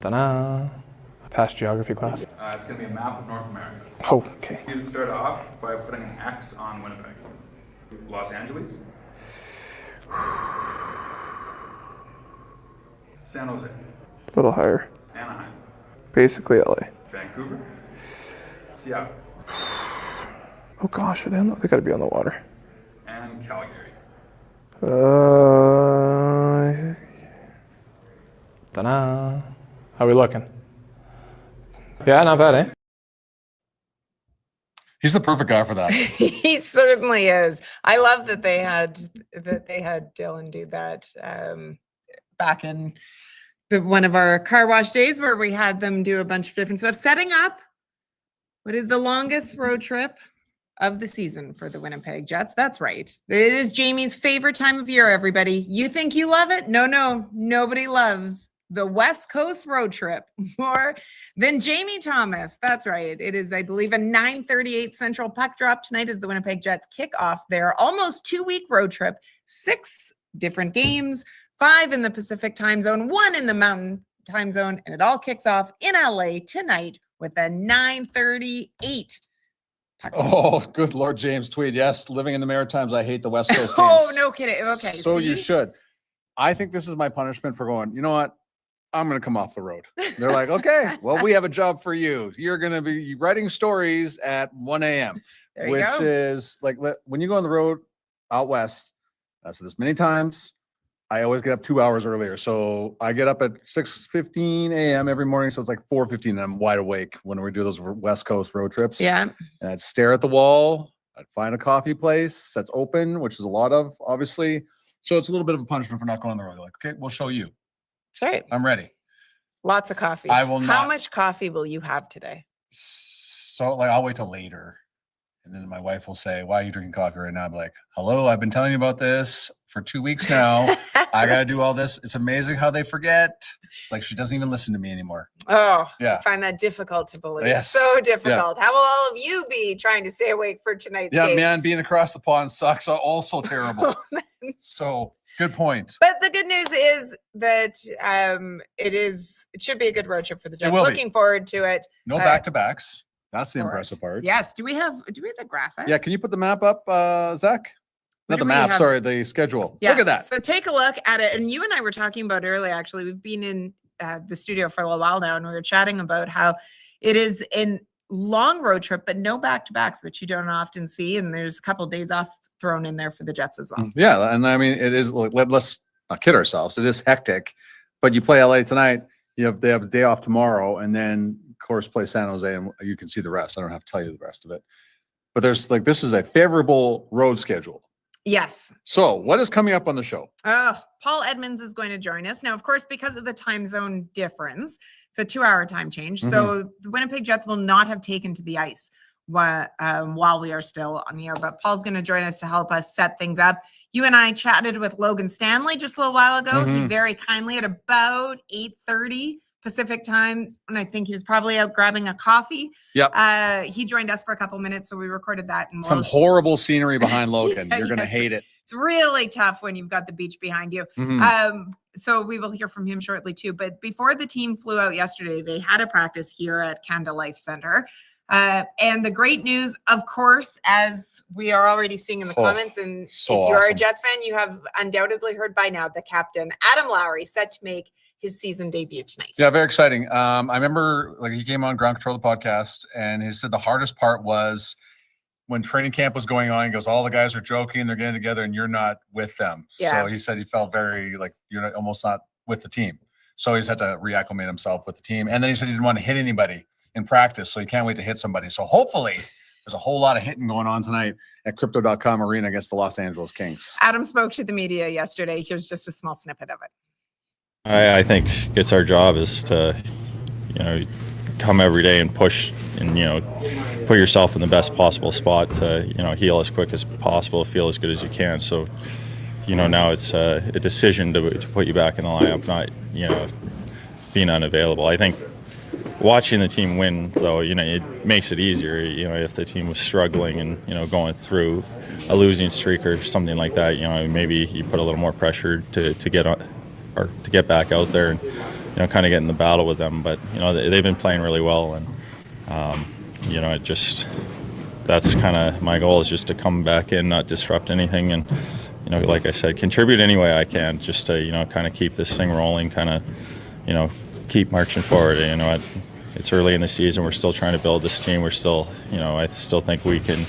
Ta-da. I passed geography class. It's going to be a map of North America. Oh, okay. You need to start off by putting an X on Winnipeg. Los Angeles. San Jose. A little higher. Anaheim. Basically LA. Vancouver. Seattle. Oh gosh, they gotta be on the water. And Calgary. Ta-da. How we looking? Yeah, not bad, eh? He's the perfect guy for that. He certainly is. I love that they had Dylan do that back in one of our car wash days where we had them do a bunch of different stuff, setting up what is the longest road trip of the season for the Winnipeg Jets. That's right. It is Jamie's favorite time of year, everybody. You think you love it? No, nobody loves the West Coast road trip more than Jamie Thomas. That's right. It is, I believe, a 9:38 Central puck drop tonight as the Winnipeg Jets kick off their almost 2-week road trip. 6 different games, 5 in the Pacific time zone, 1 in the Mountain time zone, and it all kicks off in LA tonight with a 9:38. Oh, good Lord, James Tweed. Yes, living in the Maritimes, I hate the West Coast games. Oh, no kidding. Okay. So you should. I think this is my punishment for going, you know what? I'm going to come off the road. They're like, okay, well, we have a job for you. You're going to be writing stories at 1 a.m., which is like when you go on the road out west, I've said this many times, I always get up 2 hours earlier. So I get up at 6:15 a.m. every morning. So it's like 4:15 and I'm wide awake when we do those West Coast road trips. Yeah. And I'd stare at the wall. I'd find a coffee place that's open, which is a lot of, obviously. So it's a little bit of a punishment for not going on the road. You're like, okay, we'll show you. That's right. I'm ready. Lots of coffee. I will not. How much coffee will you have today? So like I'll wait till later. And then my wife will say, why are you drinking coffee right now? I'm like, hello, I've been telling you about this for 2 weeks now. I got to do all this. It's amazing how they forget. It's like she doesn't even listen to me anymore. Oh, yeah. I find that difficult to believe. Yes. So difficult. Yeah. How will all of you be trying to stay awake for tonight's game? Yeah, man, being across the pond sucks. Also terrible. So good point. But the good news is that it should be a good road trip for the Jets. Looking forward to it. No back-to-backs. That's the impressive part. Yes. Do we have the graphic? Yeah. Can you put the map up, Zach? Not the map, sorry, the schedule. Yes. Look at that. So take a look at it. And you and I were talking about earlier, actually, we've been in the studio for a little while now, and we were chatting about how it is a long road trip, but no back-to-backs, which you don't often see. And there's a couple of days off thrown in there for the Jets as well. Yeah. And I mean, it is, let's not kid ourselves. It is hectic, but you play LA tonight, they have a day off tomorrow, and then of course play San Jose, and you can see the rest. I don't have to tell you the rest of it, but this is a favorable road schedule. Yes. So what is coming up on the show? Paul Edmonds is going to join us. Now, of course, because of the time zone difference, it's a 2-hour time change. Mm-hmm. So the Winnipeg Jets will not have taken to the ice while we are still on the air. But Paul's going to join us to help us set things up. You and I chatted with Logan Stanley just a little while ago. Mm-hmm. He very kindly at about 8:30 Pacific time, and I think he was probably out grabbing a coffee. Yep. He joined us for a couple minutes, so we recorded that. And some horrible scenery behind Logan. You're going to hate it. It's really tough when you've got the beach behind you. Mm-hmm. So we will hear from him shortly too. But before the team flew out yesterday, they had a practice here at Canada Life Center. And the great news, of course, as we are already seeing in the comments, and so if you are a Jets fan, you have undoubtedly heard by now, the captain, Adam Lowry, set to make his season debut tonight. Yeah, very exciting. I remember he came on Ground Control, the podcast, and he said the hardest part was when training camp was going on. He goes, all the guys are joking, they're getting together, and you're not with them. Yeah. So he said he felt very you're almost not with the team. So he's had to reacclimate himself with the team. And then he said he didn't want to hit anybody in practice, so he can't wait to hit somebody. So hopefully there's a whole lot of hitting going on tonight at Crypto.com Arena against the Los Angeles Kings. Adam spoke to the media yesterday. Here's just a small snippet of it. I think it's our job is to, come every day and push and, put yourself in the best possible spot to, heal as quick as possible, feel as good as you can. So, now it's a decision to put you back in the lineup, not, being unavailable. I think watching the team win, though, it makes it easier. If the team was struggling and, going through a losing streak or something like that, maybe you put a little more pressure to get on or to get back out there and kind of get in the battle with them. But they've been playing really well, and it just, that's kind of my goal, is just to come back in, not disrupt anything, and like I said, contribute any way I can, just to kind of keep this thing rolling, kind of keep marching forward. It's early in the season. We're still trying to build this team. We're still, I still think we can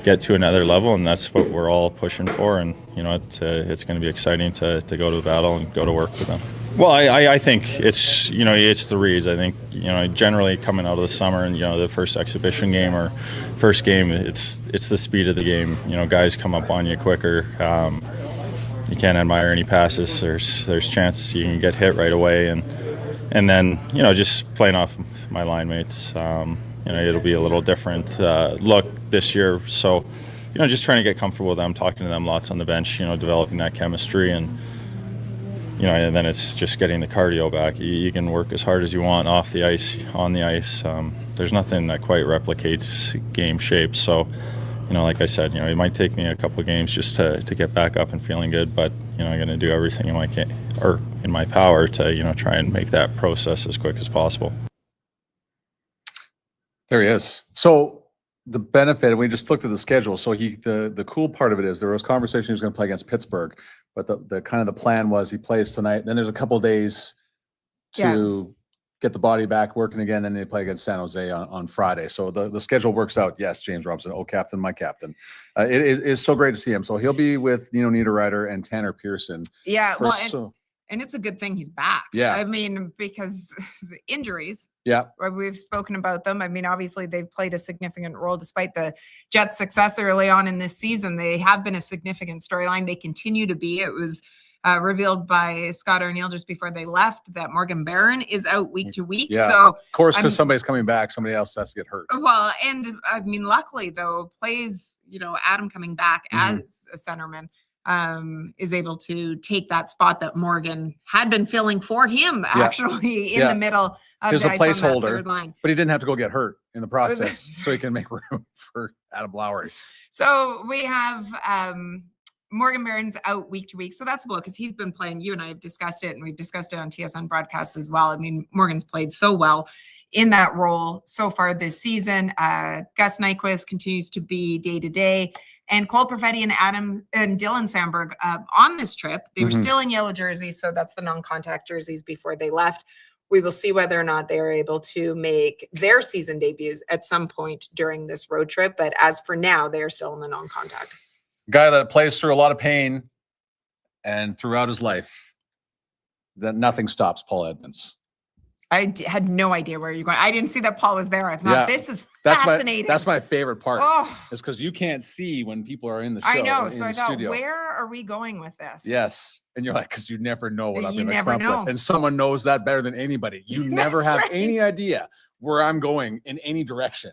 get to another level, and that's what we're all pushing for. And it's going to be exciting to go to battle and go to work with them. Well, I think it's it's the reads. I think generally coming out of the summer and the first exhibition game or first game, it's the speed of the game. Guys come up on you quicker. You can't admire any passes. There's chances you can get hit right away, and then just playing off my line mates. It'll be a little different look this year. So just trying to get comfortable with them, talking to them lots on the bench. Developing that chemistry, and and then it's just getting the cardio back. You can work as hard as you want off the ice, on the ice. There's nothing that quite replicates game shape. So, like I said, it might take me a couple of games just to get back up and feeling good. But I'm going to do everything in my power to try and make that process as quick as possible. There he is. So the benefit, and we just looked at the schedule. So the cool part of it is there was conversation he was going to play against Pittsburgh, but the kind of the plan was he plays tonight. Then there's a couple of days to get the body back working again. Then they play against San Jose on Friday. So the schedule works out. Yes, James Robinson. Oh, captain, my captain. It is so great to see him. So he'll be with Nino Niederreiter and Tanner Pearson. Yeah. And it's a good thing he's back. Yeah. I mean, because the injuries. Yeah. We've spoken about them. I mean, obviously they've played a significant role despite the Jets' success early on in this season. They have been a significant storyline. They continue to be. It was revealed by Scott O'Neill just before they left that Morgan Barron is out week to week. Yeah. So of course, because somebody's coming back, somebody else has to get hurt. Well, and I mean, luckily though, plays, Adam coming back as a centerman is able to take that spot that Morgan had been filling for him actually in the middle of He was a the ice on that placeholder, third line. but he didn't have to go get hurt in the process, so he can make room for Adam Lowry. So we have Morgan Barron's out week to week. So that's a blow because he's been playing. You and I have discussed it, and we've discussed it on TSN broadcasts as well. I mean, Morgan's played so well in that role so far this season. Gus Nyquist continues to be day-to-day. And Cole Perfetti and Dylan Sandberg on this trip, they were still in yellow jerseys. So that's the non-contact jerseys before they left. We will see whether or not they are able to make their season debuts at some point during this road trip. But as for now, they are still in the non-contact. Guy that plays through a lot of pain and throughout his life, that nothing stops Paul Edmonds. I had no idea where you're going. I didn't see that Paul was there. I thought this is fascinating. That's my favorite part. Oh, is because you can't see when people are in the show. I know. So I thought, studio. Where are we going with this? Yes. And you're like, because you never know what I'm going to never know. And someone knows that better than anybody. You never have any idea where I'm going in any direction.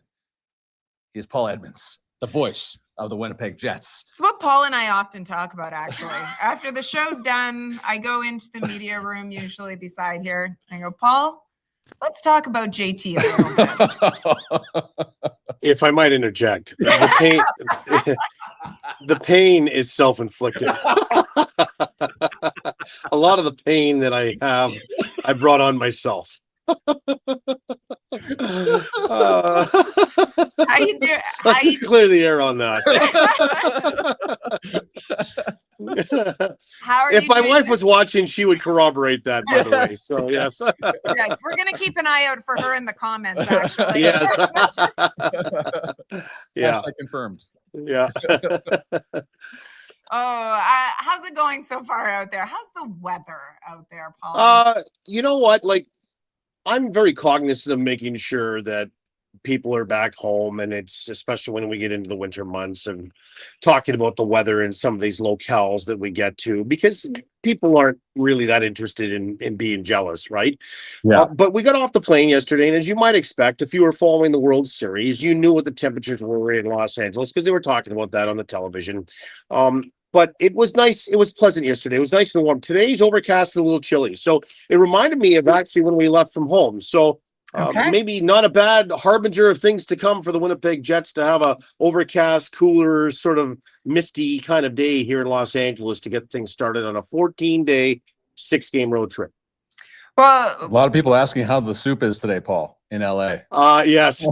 He's Paul Edmonds, the voice of the Winnipeg Jets. It's what Paul and I often talk about, actually. After the show's done, I go into the media room, usually beside here. I go, Paul, let's talk about JT a little bit. If I might interject, the pain is self-inflicted. A lot of the pain that I have, I brought on myself. How you do? Let's just clear the air on that. How are if you my doing wife this? was watching, she would corroborate that, by the way. So yes. Yes, we're gonna keep an eye out for her in the comments, actually. Yes. Yeah. Hashtag confirmed. Yeah. How's it going so far out there? How's the weather out there, Paul? You know what? Like, I'm very cognizant of making sure that people are back home, and it's especially when we get into the winter months and talking about the weather in some of these locales that we get to, because people aren't really that interested in being jealous, right? Yeah. But we got off the plane yesterday, and as you might expect, if you were following the World Series, you knew what the temperatures were in Los Angeles because they were talking about that on the television. But it was nice. It was pleasant yesterday. It was nice and warm. Today's overcast and a little chilly. So it reminded me of actually when we left from home. So maybe not a bad harbinger of things to come for the Winnipeg Jets to have a overcast, cooler, sort of misty kind of day here in Los Angeles to get things started on a 14-day, 6-game road trip. A Well, lot of people asking how the soup is today, Paul, in LA. Yes.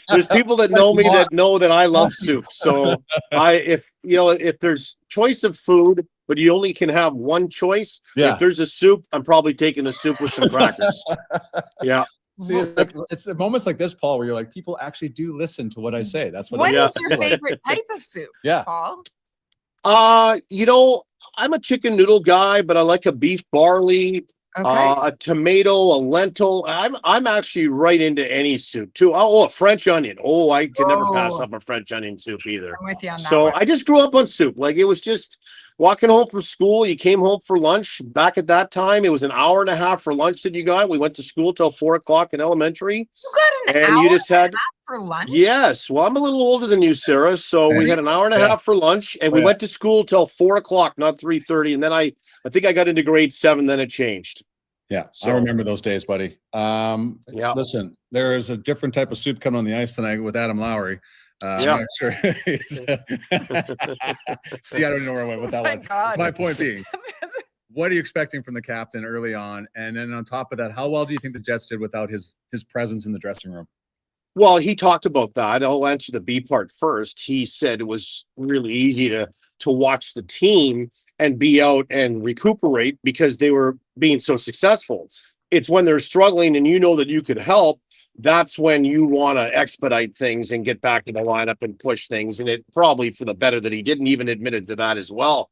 There's people that know me that know that I love soup. So if there's choice of food, but you only can have one choice. Yeah. If there's a soup, I'm probably taking the soup with some crackers. Yeah. See, it's at moments like this, Paul, where you're like, people actually do listen to what I say. That's what. what it is is. your favorite type of soup, Yeah. Paul? I'm a chicken noodle guy, but I like a beef barley, Okay. a tomato, a lentil. I'm actually right into any soup too. Oh, a French onion. Oh, I can never pass up a French onion soup either. I'm with you on that So one. I just grew up on soup. Like it was just walking home from school. You came home for lunch. Back at that time, it was an hour and a half for lunch that you got. We went to school till 4 o'clock in elementary. You got an And hour you just had, and a half for lunch? yes. Well, I'm a little older than you, Sarah. So we had an hour and a Yeah. half for lunch, and we Yeah. went to school till 4 o'clock, not 3:30. And then I think I got into grade 7. Then it changed. Yeah, So- I remember those days, buddy. Yeah. Listen, there is a different type of soup coming on the ice tonight with Adam Lowry. I'm Yeah. not sure. See, I don't even know where I went with that My one. God. My point being, what are you expecting from the captain early on? And then on top of that, how well do you think the Jets did without his presence in the dressing room? Well, he talked about that. I'll answer the B part first. He said it was really easy to watch the team and be out and recuperate because they were being so successful. It's when they're struggling and you know that you could help, that's when you want to expedite things and get back in the lineup and push things. And it probably for the better that he didn't even admit it to that as well.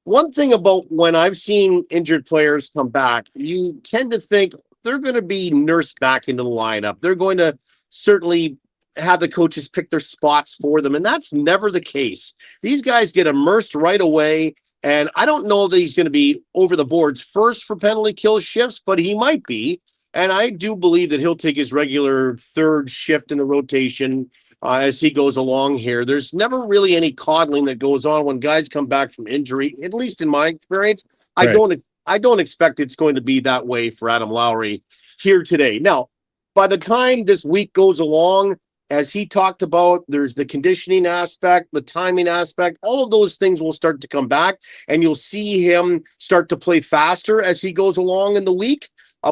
One thing about when I've seen injured players come back, you tend to think they're going to be nursed back into the lineup. They're going to certainly have the coaches pick their spots for them. And that's never the case. These guys get immersed right away. And I don't know that he's going to be over the boards first for penalty kill shifts, but he might be. And I do believe that he'll take his regular third shift in the rotation as he goes along here. There's never really any coddling that goes on when guys come back from injury, at least in my experience. Right. I don't expect it's going to be that way for Adam Lowry here today. Now, by the time this week goes along, as he talked about, there's the conditioning aspect, the timing aspect, all of those things will start to come back, and you'll see him start to play faster as he goes along in the week.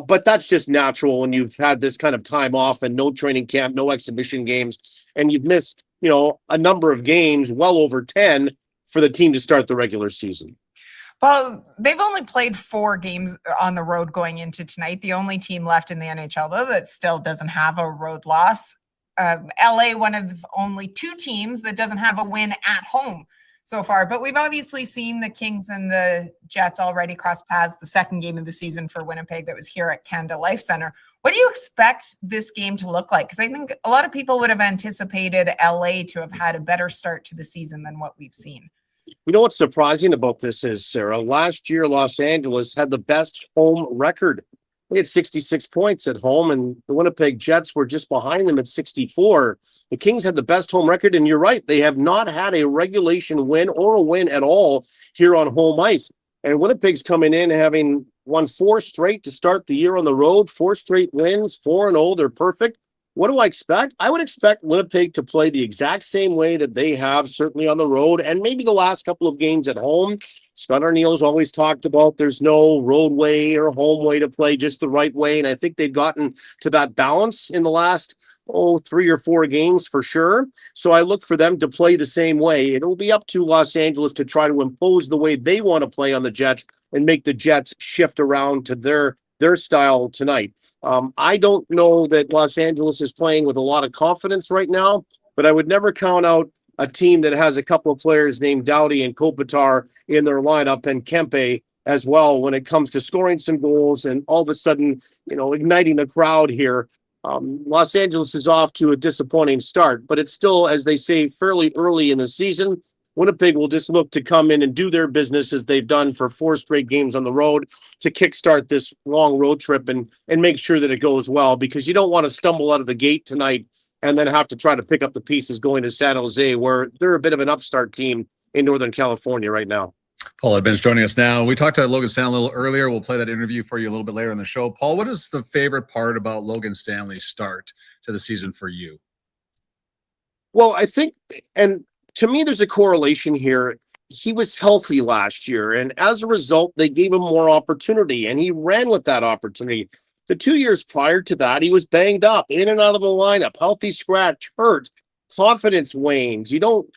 But that's just natural when you've had this kind of time off and no training camp, no exhibition games, and you've missed, a number of games, well over 10 for the team to start the regular season. Well, they've only played 4 games on the road going into tonight. The only team left in the NHL, though, that still doesn't have a road loss. LA, one of only 2 teams that doesn't have a win at home so far. But we've obviously seen the Kings and the Jets already cross paths. The second game of the season for Winnipeg that was here at Canada Life Center. What do you expect this game to look like? Because I think a lot of people would have anticipated LA to have had a better start to the season than what we've seen. You know what's surprising about this is, Sarah, last year Los Angeles had the best home record. They had 66 points at home, and the Winnipeg Jets were just behind them at 64. The Kings had the best home record, and you're right, they have not had a regulation win or a win at all here on home ice. And Winnipeg's coming in having won 4 straight to start the year on the road, 4 straight wins, 4-0. They're perfect. What do I expect? I would expect Winnipeg to play the exact same way that they have, certainly on the road, and maybe the last couple of games at home. Scott Arniel's always talked about there's no road way or home way to play, just the right way. And I think they've gotten to that balance in the last 3 or 4 games for sure. So I look for them to play the same way. It'll be up to Los Angeles to try to impose the way they want to play on the Jets and make the Jets shift around to their style tonight. I don't know that Los Angeles is playing with a lot of confidence right now, but I would never count out a team that has a couple of players named Doughty and Kopitar in their lineup, and Kempe as well, when it comes to scoring some goals and all of a sudden, igniting the crowd here. Los Angeles is off to a disappointing start, but it's still, as they say, fairly early in the season. Winnipeg will just look to come in and do their business as they've done for 4 straight games on the road to kickstart this long road trip and make sure that it goes well, because you don't want to stumble out of the gate tonight and then have to try to pick up the pieces going to San Jose, where they're a bit of an upstart team in Northern California right now. Paul Edmonds joining us now. We talked to Logan Stanley a little earlier. We'll play that interview for you a little bit later in the show. Paul, what is the favorite part about Logan Stanley's start to the season for you? Well, I think, and to me, there's a correlation here. he was healthy last year. And as a result, they gave him more opportunity and he ran with that opportunity. The 2 years prior to that, he was banged up, in and out of the lineup, healthy scratch, hurt, confidence wanes. You don't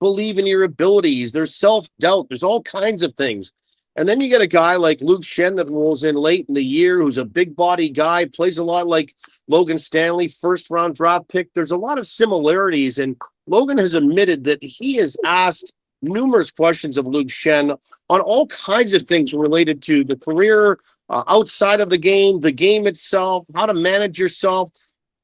believe in your abilities. There's self-doubt. There's all kinds of things. And then you get a guy like Luke Schenn that rolls in late in the year, who's a big body guy, plays a lot like Logan Stanley, first round draft pick. There's a lot of similarities. And Logan has admitted that he has asked numerous questions of Luke Schenn on all kinds of things related to the career, outside of the game itself, how to manage yourself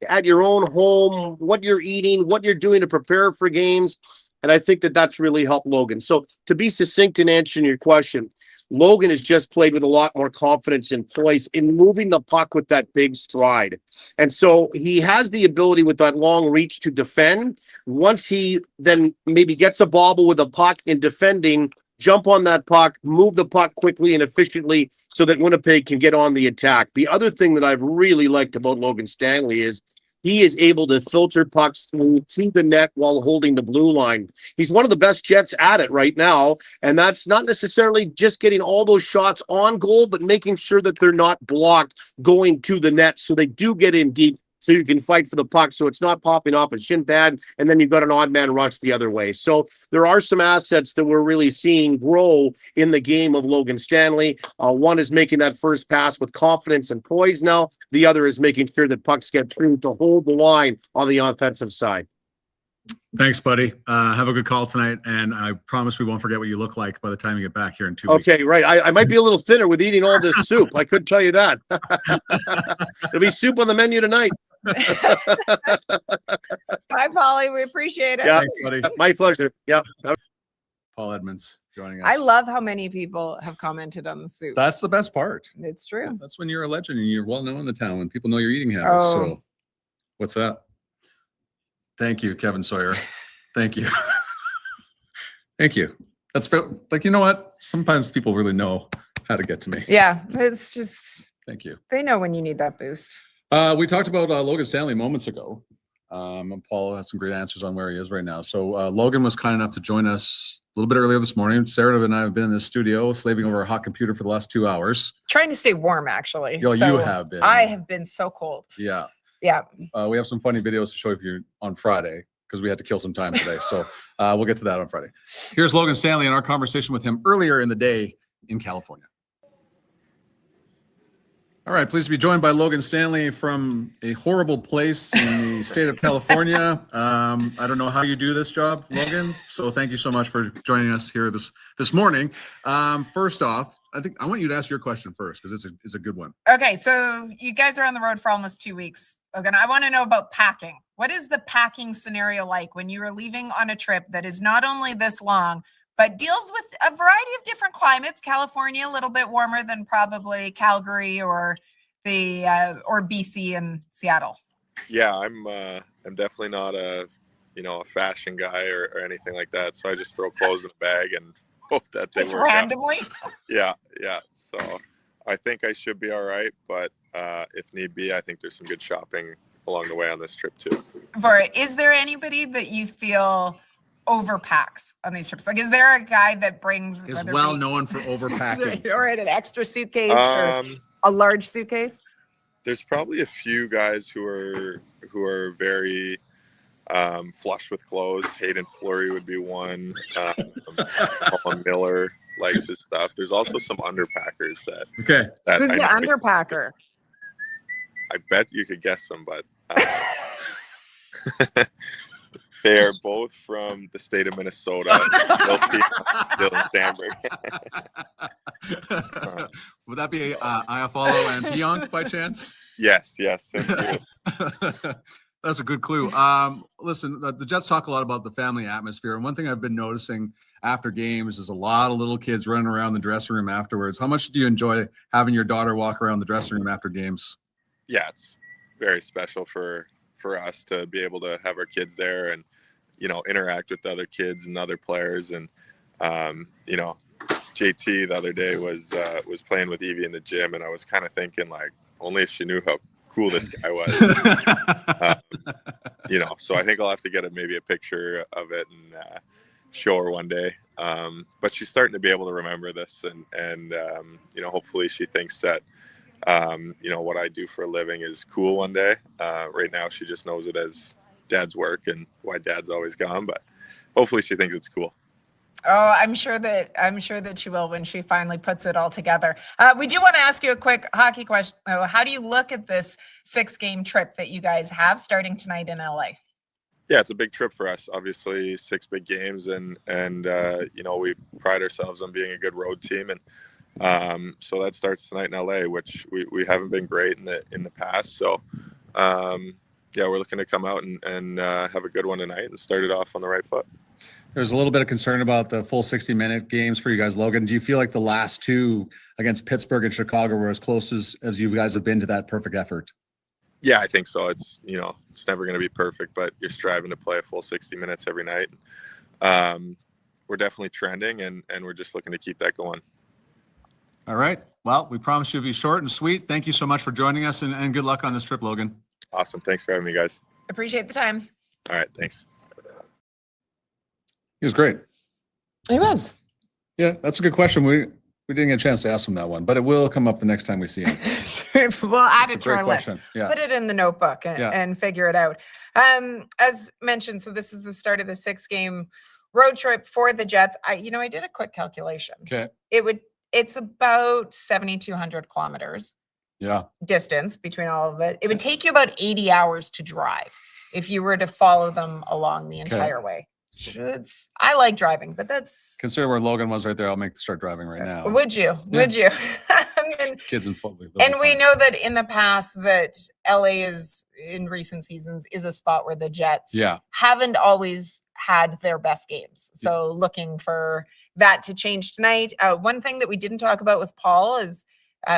at your own home, what you're eating, what you're doing to prepare for games. And I think that that's really helped Logan. So to be succinct in answering your question, Logan has just played with a lot more confidence and poise in moving the puck with that big stride. And so he has the ability with that long reach to defend. Once he then maybe gets a bobble with a puck in defending, jump on that puck, move the puck quickly and efficiently so that Winnipeg can get on the attack. The other thing that I've really liked about Logan Stanley is he is able to filter pucks through to the net while holding the blue line. He's one of the best Jets at it right now. And that's not necessarily just getting all those shots on goal, but making sure that they're not blocked going to the net so they do get in deep so you can fight for the puck so it's not popping off a shin pad and then you've got an odd man rush the other way. So there are some assets that we're really seeing grow in the game of Logan Stanley. One is making that first pass with confidence and poise now. The other is making sure that pucks get through to hold the line on the offensive side. Thanks, buddy. Have a good call tonight, and I promise we won't forget what you look like by the time you get back here in 2 weeks. Okay, right. I might be a little thinner with eating all this soup. I could tell you that. There'll be soup on the menu tonight. Bye, Polly. We appreciate it. Yeah, Thanks, buddy. my pleasure. Yeah. Paul Edmonds joining us. I love how many people have commented on the soup. That's the best part. It's true. That's when you're a legend and you're well known in the town, when people know your eating habits. Oh. So what's that? Thank you, Kevin Sawyer. Thank you. Thank you. That's like, you know what? Sometimes people really know how to get to me. Yeah, it's just, Thank you. they know when you need that boost. We talked about Logan Stanley moments ago. And Paul has some great answers on where he is right now. So Logan was kind enough to join us a little bit earlier this morning. Sarah and I have been in the studio slaving over a hot computer for the last 2 hours. Trying to stay warm, actually. Yo, So you have been. I have been so cold. Yeah. Yeah. We have some funny videos to show you on Friday because we had to kill some time today. So we'll get to that on Friday. Here's Logan Stanley and our conversation with him earlier in the day in California. All right, pleased to be joined by Logan Stanley from a horrible place in the state of California. I don't know how you do this job, Logan. So thank you so much for joining us here this morning. First off, I think I want you to ask your question first because it's a good one. Okay, so you guys are on the road for almost 2 weeks. Logan, I want to know about packing. What is the packing scenario like when you are leaving on a trip that is not only this long, but deals with a variety of different climates? California, a little bit warmer than probably Calgary or BC and Seattle. Yeah, I'm definitely not a fashion guy or anything like that. So I just throw clothes in a bag and hope that they Just work randomly. out. Yeah. So I think I should be all right, but if need be, I think there's some good shopping along the way on this trip too. Is there anybody that you feel overpacks on these trips? Like, is there a guy that brings Is well known for overpacking. or an extra suitcase or a large suitcase? There's probably a few guys who are very flush with clothes. Hayden Fleury would be one. Colin Miller likes his stuff. There's also some underpackers that. Okay. Who's the underpacker? I bet you could guess them, but they are both from the state of Minnesota. Dylan Sandberg. Would that be Iafallo and Pionk by chance? Yes. That's a good clue. Listen, the Jets talk a lot about the family atmosphere, and one thing I've been noticing after games is a lot of little kids running around the dressing room afterwards. How much do you enjoy having your daughter walk around the dressing room after games? Yeah, it's very special for us to be able to have our kids there and interact with the other kids and other players. And JT the other day was playing with Evie in the gym, and I was kind of thinking, like, only if she knew how cool this guy was. So I think I'll have to get maybe a picture of it and show her one day. But she's starting to be able to remember this, and hopefully she thinks that what I do for a living is cool one day. Right now she just knows it as Dad's work and why Dad's always gone, but hopefully she thinks it's cool. Oh, I'm sure that she will when she finally puts it all together. We do want to ask you a quick hockey question. How do you look at this 6-game trip that you guys have starting tonight in LA? Yeah, it's a big trip for us. Obviously, 6 big games, and we pride ourselves on being a good road team, and so that starts tonight in LA, which we haven't been great in the past. So, we're looking to come out and have a good one tonight and start it off on the right foot. There's a little bit of concern about the full 60-minute games for you guys, Logan. Do you feel like the last 2 against Pittsburgh and Chicago were as close as you guys have been to that perfect effort? Yeah, I think so. It's it's never going to be perfect, but you're striving to play a full 60 minutes every night. We're definitely trending, and we're just looking to keep that going. All right. Well, we promise you to be short and sweet. Thank you so much for joining us, and good luck on this trip, Logan. Awesome. Thanks for having me, guys. Appreciate the time. All right. Thanks. He was great. He was. Yeah, that's a good question. We didn't get a chance to ask him that one, but it will come up the next time we see him. We'll add it It's to a our great list. question. Yeah. Put it in the notebook and figure it out. As mentioned, so this is the start of the 6-game road trip for the Jets. I did a quick calculation. Okay. It's about 7,200 kilometers. Yeah. Distance between all of it. It would take you about 80 hours to drive if you were to follow them along the entire way. I like driving, but that's Consider where Logan was right there. I'll start driving right now. Would you? Would you? Kids in football. And we know that in the past that LA is in recent seasons is a spot where the Jets haven't always had their best games. So looking for that to change tonight. One thing that we didn't talk about with Paul is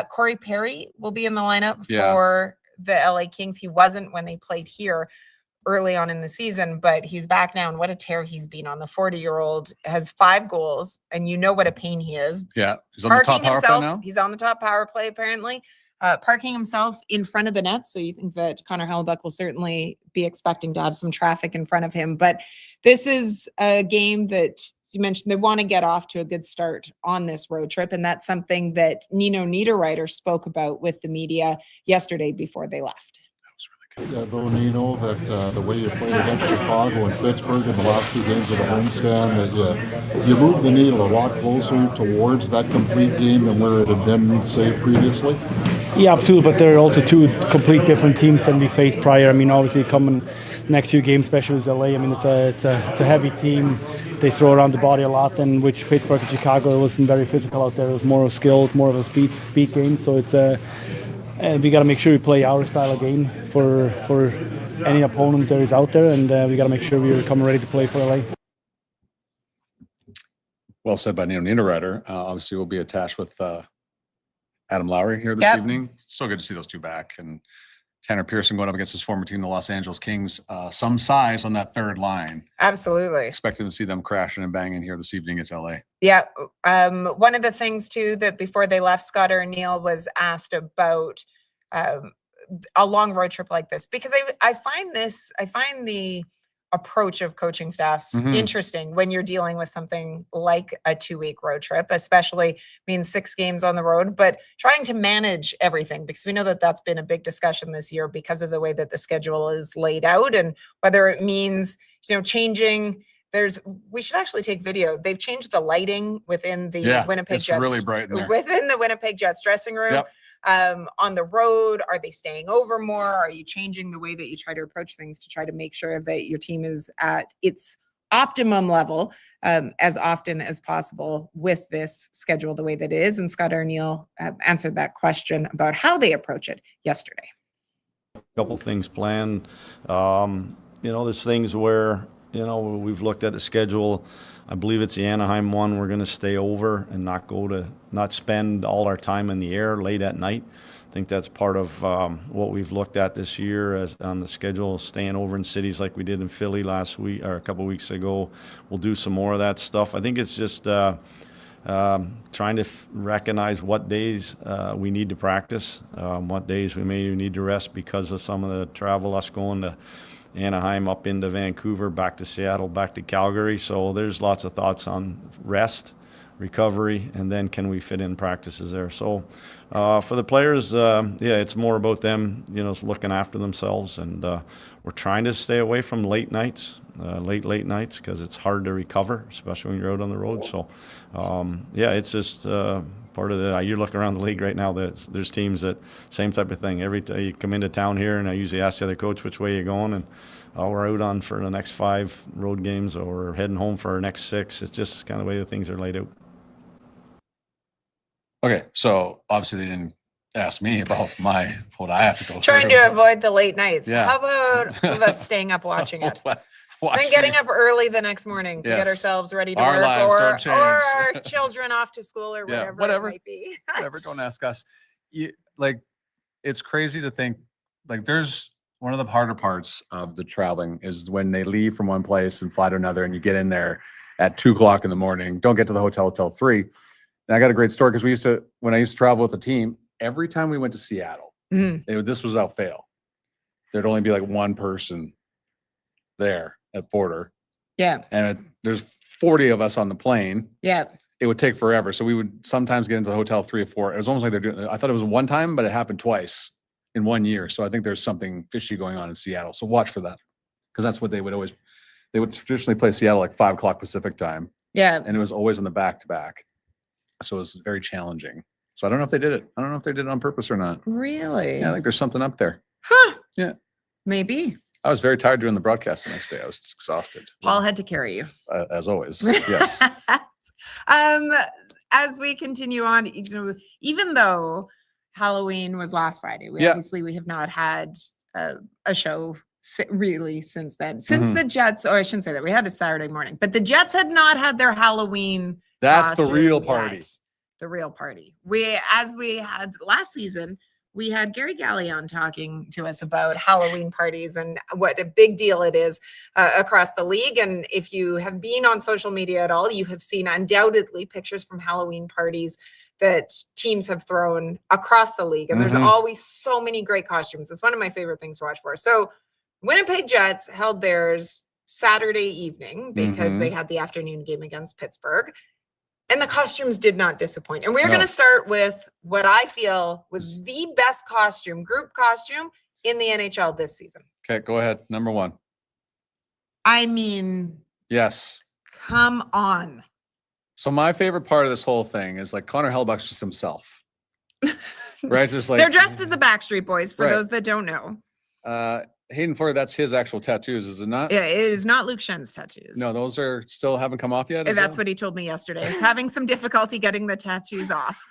Corey Perry will be in the lineup for the LA Kings. He wasn't when they played here early on in the season, but he's back now, and what a tear he's been on. The 40-year-old has 5 goals, and you know what a pain he is. Yeah, he's on the top power play now. He's on the top power play, apparently. Parking himself in front of the net, so you think that Connor Hellebuck will certainly be expecting to have some traffic in front of him. But this is a game that, as you mentioned, they want to get off to a good start on this road trip, and that's something that Nino Niederreiter spoke about with the media yesterday before they left. Yeah, though, Nino, that the way you played against Chicago and Pittsburgh in the last 2 games of the homestand, that you moved the needle a lot closer towards that complete game than where it had been, say, previously? Yeah, absolutely, but they're also 2 complete different teams than we faced prior. I mean, obviously coming next few games, especially with LA, I mean, it's a heavy team. They throw around the body a lot, and which Pittsburgh and Chicago, it wasn't very physical out there. It was more of skill, more of a speed game. So it's we got to make sure we play our style of game for any opponent that is out there, and we got to make sure we're coming ready to play for LA. Well said by Nino Niederreiter. Obviously, we'll be attached with Adam Lowry here this evening. So good to see those 2 back, and Tanner Pearson going up against his former team, the Los Angeles Kings. Some size on that third line. Absolutely. Expecting to see them crashing and banging here this evening against LA. Yeah. One of the things too that before they left, Scott O'Neill was asked about a long road trip like this, because I find the approach of coaching staffs interesting when you're dealing with something like a 2-week road trip, especially 6 games on the road, but trying to manage everything, because we know that that's been a big discussion this year because of the way that the schedule is laid out, and whether it means, changing. We should actually take video. They've changed the lighting within the Winnipeg it's Jets. Really bright in there. Within the Winnipeg Jets dressing room. Yep. On the road, are they staying over more? Are you changing the way that you try to approach things to try to make sure that your team is at its optimum level as often as possible with this schedule the way that it is? And Scott O'Neill answered that question about how they approach it yesterday. A couple things planned. There's things where, we've looked at the schedule. I believe it's the Anaheim one. We're going to stay over and not spend all our time in the air late at night. I think that's part of what we've looked at this year as on the schedule, staying over in cities like we did in Philly last week or a couple weeks ago. We'll do some more of that stuff. I think it's just trying to recognize what days we need to practice, what days we may need to rest because of some of the travel, us going to Anaheim up into Vancouver, back to Seattle, back to Calgary. So there's lots of thoughts on rest, recovery, and then can we fit in practices there. So for the players, it's more about them, looking after themselves, and we're trying to stay away from late nights, late nights, because it's hard to recover, especially when you're out on the road. So it's just part of you look around the league right now, there's teams that same type of thing. Every time you come into town here, and I usually ask the other coach which way you're going, and we're out on for the next 5 road games, or we're heading home for our next 6. It's just kind of the way the things are laid out. Okay, so obviously they didn't ask me about what I have to go Trying through. to avoid the late nights. Yeah. How about us staying up watching it? Then getting up early the next morning to get Yes. ourselves ready to Our work, lives don't change. or our children off to school, or Yeah, whatever it might be. Whatever, don't ask us. It's crazy to think, there's one of the harder parts of the traveling is when they leave from one place and fly to another, and you get in there at 2:00 in the morning, don't get to the hotel till 3. And I got a great story, because when I used to travel with the team, every time we went to Seattle, this was without fail, there'd only be like one person there at border. Yeah. And there's 40 of us on the plane. Yeah. It would take forever. So we would sometimes get into the hotel 3 or 4. It was almost like they're doing, I thought it was one time, but it happened twice in 1 year. So I think there's something fishy going on in Seattle. So watch for that, because that's what they would traditionally play Seattle like 5:00 Pacific time. Yeah. And it was always on the back-to-back. So it was very challenging. So I don't know if they did it. I don't know if they did it on purpose or not. Really? Yeah, I think there's something up there. Huh. Yeah. Maybe. I was very tired doing the broadcast the next day. I was exhausted. Paul had to carry you. As always. Yes. As we continue on, even though Halloween was last Friday, we have not had a show really since then. Since the Jets, or I shouldn't say that, we had a Saturday morning, but the Jets had not had their Halloween. That's the real yet. party. The real party. As we had last season, we had Gary Gallion talking to us about Halloween parties and what a big deal it is across the league. And if you have been on social media at all, you have seen undoubtedly pictures from Halloween parties that teams have thrown across the league. And there's always so many great costumes. It's one of my favorite things to watch for. So Winnipeg Jets held theirs Saturday evening because they had the afternoon game against Pittsburgh. And the costumes did not disappoint. And we're going to start with what I feel was the best group costume in the NHL this season. Okay, go ahead. Number 1. I mean, yes. Come on. So my favorite part of this whole thing is Connor Hellebuyck's just himself. Right? Just they're dressed as the Backstreet Boys, for those that don't know. Hayden Fleury, that's his actual tattoos, is it not? Yeah, it is not Luke Schen's tattoos. No, those are still haven't come off yet? That's what he told me yesterday. He's having some difficulty getting the tattoos off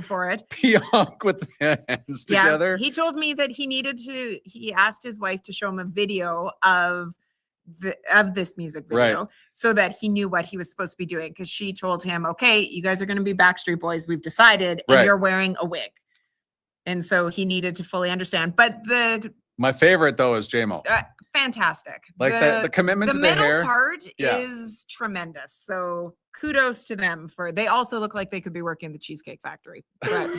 for it. Pionk with the hands together. He told me that he asked his wife to show him a video of this music video so that he knew what he was supposed to be doing, because she told him, okay, you guys are going to be Backstreet Boys, we've decided, and you're wearing a wig. And so he needed to fully understand. But my favorite though is JMO. Fantastic. The commitment to the hair. The middle part is tremendous. So kudos to them they also look like they could be working in the Cheesecake Factory, but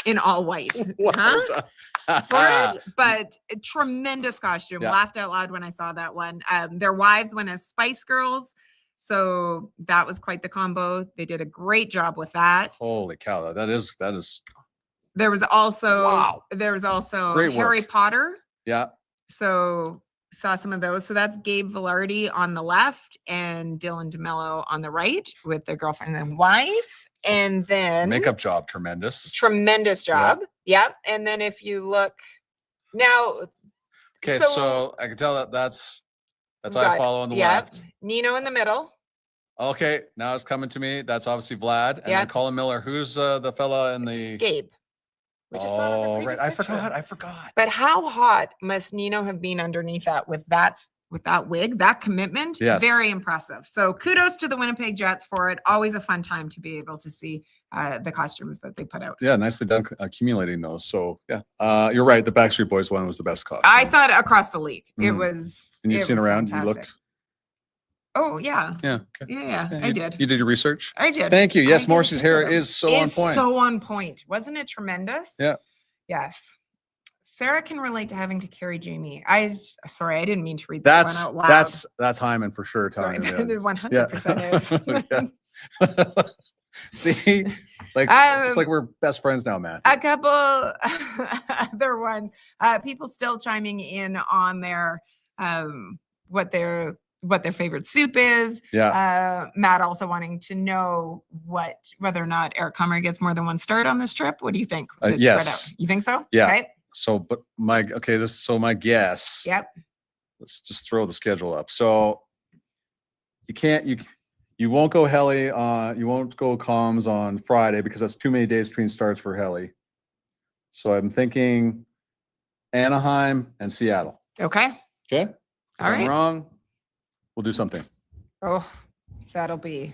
in all white. But a tremendous costume. Laughed out loud when I saw that one. Their wives went as Spice Girls. So that was quite the combo. They did a great job with that. Holy cow. That is. There was also Harry Potter. Yeah. So saw some of those. So that's Gabe Velarde on the left and Dylan DeMello on the right with their girlfriend and wife. And then makeup job, tremendous job. Yep. And then if you look now. Okay, so I can tell that's I follow on the left. Nino in the middle. Okay, now it's coming to me. That's obviously Vlad. And then Colin Miller. Who's the fella in the Gabe. We just saw in the previous picture. I forgot. But how hot must Nino have been underneath that with that wig, that commitment? Yes. Very impressive. So kudos to the Winnipeg Jets for it. Always a fun time to be able to see the costumes that they put out. Yeah, nicely done accumulating those. So yeah, you're right. The Backstreet Boys one was the best costume. I thought across the league, it was. And you've seen around, fantastic. You looked. Oh yeah. Yeah. Okay. Yeah, I did. You did your research? I did. Thank you. Yes, Morrissey's hair is so on point. So on point. Wasn't it tremendous? Yeah. Yes. Sarah can relate to having to carry Jamie. Sorry, I didn't mean to read that one out loud. That's Hyman for sure. Sorry, Telling it you 100% is. Yeah. See, like it's like we're best friends now, Matt. A couple other ones. People still chiming in on their what their favorite soup is. Yeah. Matt also wanting to know whether or not Eric Comrie gets more than one start on this trip. What do you think? Yes. You think so? Yeah. Okay. So, but my guess. Yep. Let's just throw the schedule up. So you won't go heli you won't go comms on Friday because that's too many days between starts for heli. So I'm thinking Anaheim and Seattle. Okay. Okay. All right. I'm wrong. We'll do something. Oh, that'll be.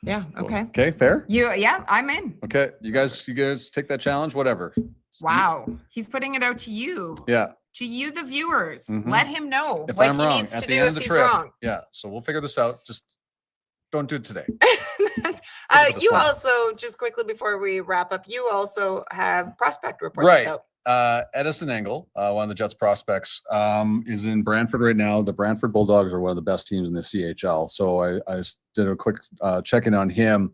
Yeah. Okay. Okay. Fair. Yeah, I'm in. Okay. You guys take that challenge, whatever. Wow. He's putting it out to you. Yeah. To you, the viewers. Mhm. Let him know If what I'm he wrong needs at to the do end if of the he's trip. wrong. Yeah. So we'll figure this out. Just don't do it today. You also, just quickly before we wrap up, you also have prospect reports Right. out. Edison Engel, one of the Jets prospects, is in Brantford right now. The Brantford Bulldogs are one of the best teams in the CHL. So I did a quick check-in on him.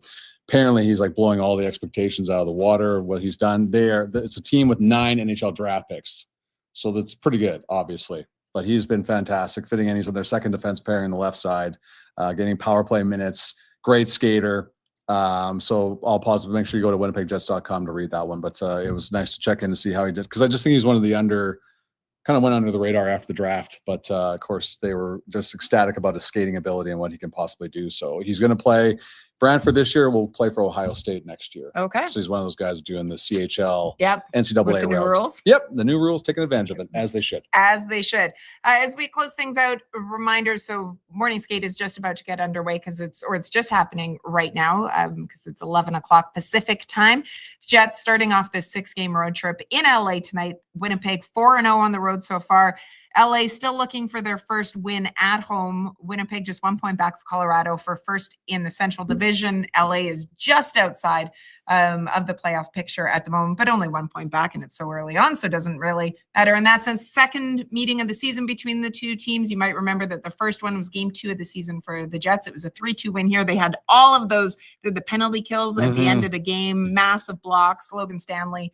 Apparently, he's like blowing all the expectations out of the water. What he's done there, it's a team with 9 NHL draft picks. So that's pretty good, obviously. But he's been fantastic, fitting in. He's on their second defense pairing on the left side, getting power play minutes, great skater. So all positive. Make sure you go to winnipegjets.com to read that one. But it was nice to check in to see how he did, because I just think he's one of the kind of went under the radar after the draft. But of course, they were just ecstatic about his skating ability and what he can possibly do. So he's going to play Brantford this year. Will play for Ohio State next year. Okay. So he's one of those guys doing the CHL, Yep. NCAA With the new route. rules? Yep, the new rules, taking advantage of it, as they should. As they should. As we close things out, a reminder, so morning skate is just about to get underway because it's just happening right now because it's 11 o'clock Pacific time. Jets starting off this 6-game road trip in LA tonight. Winnipeg 4-0 on the road so far. LA still looking for their first win at home. Winnipeg just 1 point back of Colorado for first in the Central Division. LA is just outside of the playoff picture at the moment, but only 1 point back, and it's so early on, so it doesn't really matter in that sense. Second meeting of the season between the two teams. You might remember that the first one was game 2 of the season for the Jets. It was a 3-2 win here. They had all of those, the penalty kills at the end of the game, massive blocks. Logan Stanley,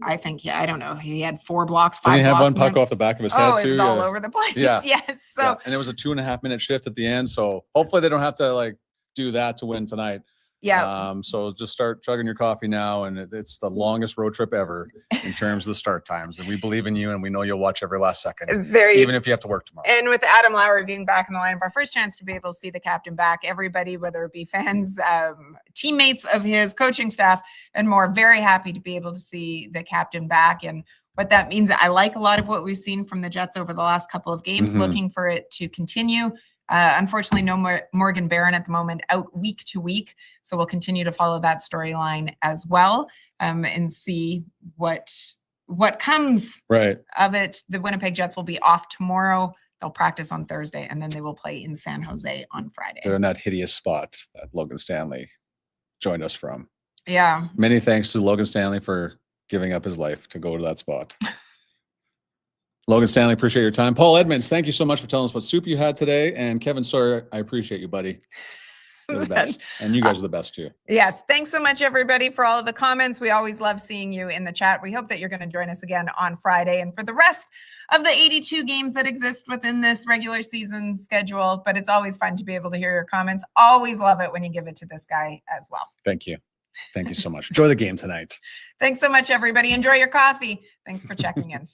I think, I don't know. He had 4 blocks, 5 blocks. Did he have one puck off the back of his head too? It was all over the place. Yeah. Yes. So, yeah. And it was a 2.5-minute shift at the end. So hopefully they don't have to do that to win tonight. yeah. So just start chugging your coffee now. And it's the longest road trip ever in terms of the start times. And we believe in you, and we know you'll watch every last second, even if you have to work tomorrow. And with Adam Lowry being back in the lineup, our first chance to be able to see the captain back, everybody, whether it be fans, teammates of his, coaching staff, and more, very happy to be able to see the captain back. And what that means, I like a lot of what we've seen from the Jets over the last couple of games, looking for it to continue. Unfortunately, no more Morgan Barron at the moment, out week to week. So we'll continue to follow that storyline as well, and see what comes of it. The Winnipeg Jets will be off tomorrow. They'll practice on Thursday, and then they will play in San Jose on Friday. They're in that hideous spot that Logan Stanley joined us from. Yeah. Many thanks to Logan Stanley for giving up his life to go to that spot. Logan Stanley, appreciate your time. Paul Edmonds, thank you so much for telling us what soup you had today. And Kevin Sawyer, I appreciate you, buddy. You're the best. And you guys are the best too. Yes. Thanks so much, everybody, for all of the comments. We always love seeing you in the chat. We hope that you're going to join us again on Friday and for the rest of the 82 games that exist within this regular season schedule. But it's always fun to be able to hear your comments. Always love it when you give it to this guy as well. Thank you. Thank you so much. Enjoy the game tonight. Thanks so much, everybody. Enjoy your coffee. Thanks for checking in.